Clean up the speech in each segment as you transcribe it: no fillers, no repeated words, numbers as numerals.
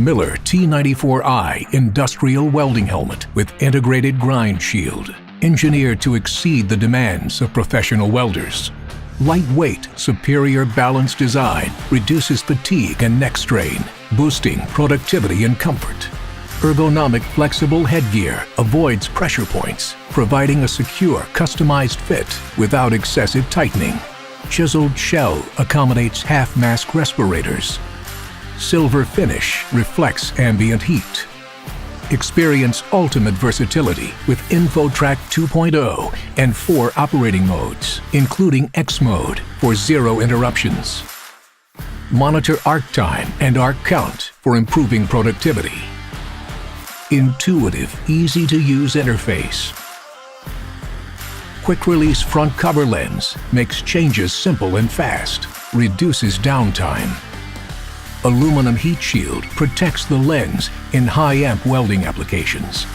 Miller T94i industrial welding helmet with integrated grind shield, engineered to exceed the demands of professional welders. Lightweight, superior balance design reduces fatigue and neck strain, boosting productivity and comfort. Ergonomic flexible headgear avoids pressure points, providing a secure, customized fit without excessive tightening. Chiseled shell accommodates half-mask respirators. Silver finish reflects ambient heat. Experience ultimate versatility with InfoTrack 2.0 and 4 operating modes, including X mode for 0 interruptions. Monitor arc time and arc count for improving productivity. Intuitive, easy-to-use interface. Quick-release front cover lens makes changes simple and fast, reduces downtime. Aluminum heat shield protects the lens in high-amp welding applications.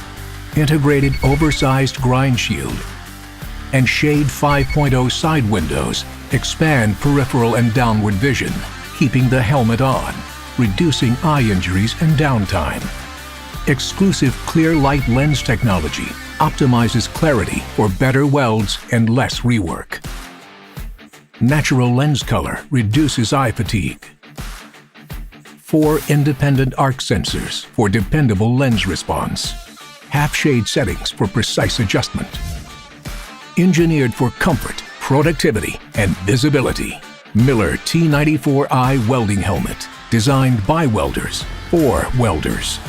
Integrated oversized grind shield and Shade 5.0 side windows expand peripheral and downward vision, keeping the helmet on, reducing eye injuries and downtime. Exclusive clear light lens technology optimizes clarity for better welds and less rework. Natural lens color reduces eye fatigue. 4 independent arc sensors for dependable lens response. Half-shade settings for precise adjustment. Engineered for comfort, productivity, and visibility. Miller T94i welding helmet, designed by welders for welders.